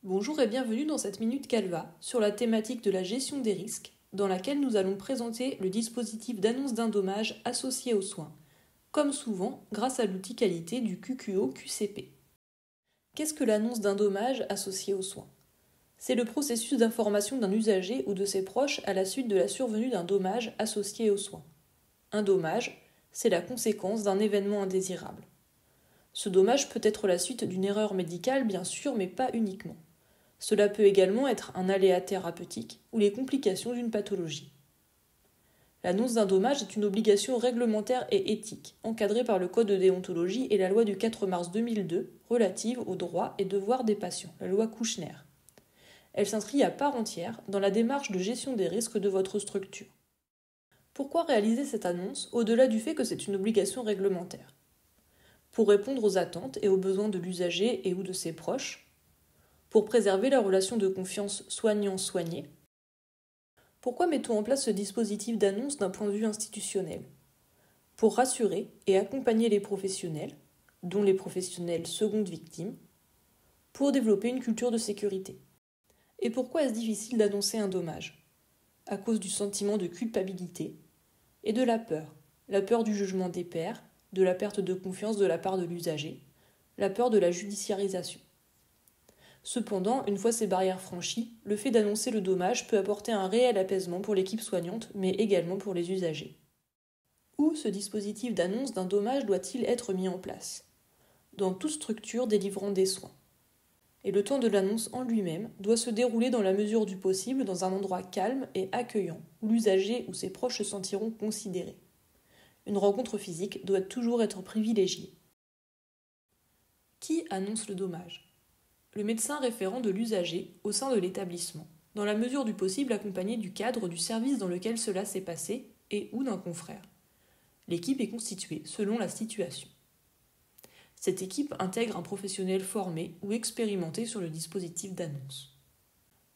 Bonjour et bienvenue dans cette Minute Calva sur la thématique de la gestion des risques, dans laquelle nous allons présenter le dispositif d'annonce d'un dommage associé aux soins, comme souvent grâce à l'outil qualité du QQO-QCP. Qu'est-ce que l'annonce d'un dommage associé aux soins ? C'est le processus d'information d'un usager ou de ses proches à la suite de la survenue d'un dommage associé aux soins. Un dommage, c'est la conséquence d'un événement indésirable. Ce dommage peut être la suite d'une erreur médicale, bien sûr, mais pas uniquement. Cela peut également être un aléa thérapeutique ou les complications d'une pathologie. L'annonce d'un dommage est une obligation réglementaire et éthique, encadrée par le Code de déontologie et la loi du 4 mars 2002 relative aux droits et devoirs des patients, la loi Kouchner. Elle s'inscrit à part entière dans la démarche de gestion des risques de votre structure. Pourquoi réaliser cette annonce au-delà du fait que c'est une obligation réglementaire ? Pour répondre aux attentes et aux besoins de l'usager et ou de ses proches, pour préserver la relation de confiance soignant-soigné. Pourquoi mettons en place ce dispositif d'annonce d'un point de vue institutionnel ? Pour rassurer et accompagner les professionnels, dont les professionnels seconde victime, pour développer une culture de sécurité. Et pourquoi est-ce difficile d'annoncer un dommage ? À cause du sentiment de culpabilité et de la peur du jugement des pairs, de la perte de confiance de la part de l'usager, la peur de la judiciarisation. Cependant, une fois ces barrières franchies, le fait d'annoncer le dommage peut apporter un réel apaisement pour l'équipe soignante, mais également pour les usagers. Où ce dispositif d'annonce d'un dommage doit-il être mis en place ? Dans toute structure délivrant des soins. Et le temps de l'annonce en lui-même doit se dérouler dans la mesure du possible dans un endroit calme et accueillant, où l'usager ou ses proches se sentiront considérés. Une rencontre physique doit toujours être privilégiée. Qui annonce le dommage ? Le médecin référent de l'usager au sein de l'établissement, dans la mesure du possible accompagné du cadre du service dans lequel cela s'est passé et ou d'un confrère. L'équipe est constituée selon la situation. Cette équipe intègre un professionnel formé ou expérimenté sur le dispositif d'annonce.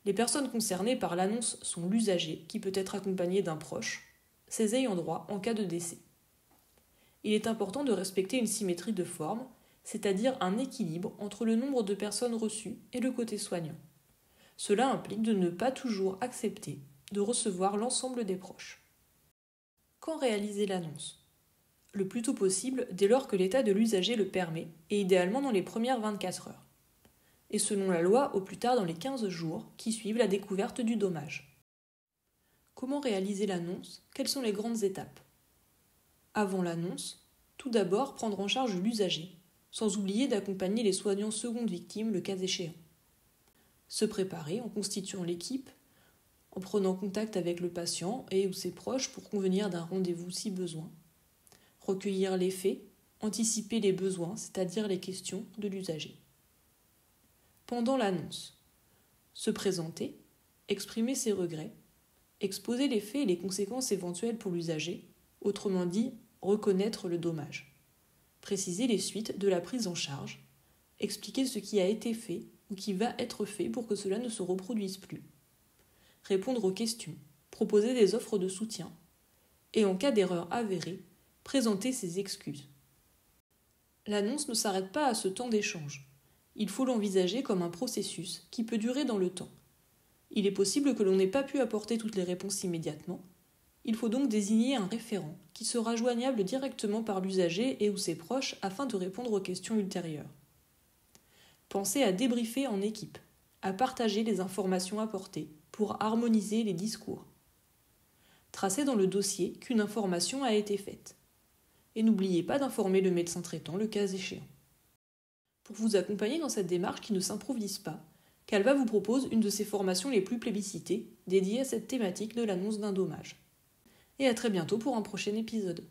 Les personnes concernées par l'annonce sont l'usager, qui peut être accompagné d'un proche, ses ayants droit en cas de décès. Il est important de respecter une symétrie de forme, c'est-à-dire un équilibre entre le nombre de personnes reçues et le côté soignant. Cela implique de ne pas toujours accepter de recevoir l'ensemble des proches. Quand réaliser l'annonce ? Le plus tôt possible dès lors que l'état de l'usager le permet, et idéalement dans les premières 24 heures. Et selon la loi, au plus tard dans les 15 jours qui suivent la découverte du dommage. Comment réaliser l'annonce ? Quelles sont les grandes étapes ? Avant l'annonce, tout d'abord prendre en charge l'usager, sans oublier d'accompagner les soignants seconde victime le cas échéant. Se préparer en constituant l'équipe, en prenant contact avec le patient et ou ses proches pour convenir d'un rendez-vous si besoin. Recueillir les faits, anticiper les besoins, c'est-à-dire les questions de l'usager. Pendant l'annonce, se présenter, exprimer ses regrets, exposer les faits et les conséquences éventuelles pour l'usager, autrement dit, reconnaître le dommage. Préciser les suites de la prise en charge, expliquer ce qui a été fait ou qui va être fait pour que cela ne se reproduise plus. Répondre aux questions, proposer des offres de soutien et en cas d'erreur avérée, présenter ses excuses. L'annonce ne s'arrête pas à ce temps d'échange. Il faut l'envisager comme un processus qui peut durer dans le temps. Il est possible que l'on n'ait pas pu apporter toutes les réponses immédiatement. Il faut donc désigner un référent qui sera joignable directement par l'usager et ou ses proches afin de répondre aux questions ultérieures. Pensez à débriefer en équipe, à partager les informations apportées pour harmoniser les discours. Tracez dans le dossier qu'une information a été faite. Et n'oubliez pas d'informer le médecin traitant le cas échéant. Pour vous accompagner dans cette démarche qui ne s'improvise pas, Calva vous propose une de ses formations les plus plébiscitées, dédiée à cette thématique de l'annonce d'un dommage. Et à très bientôt pour un prochain épisode.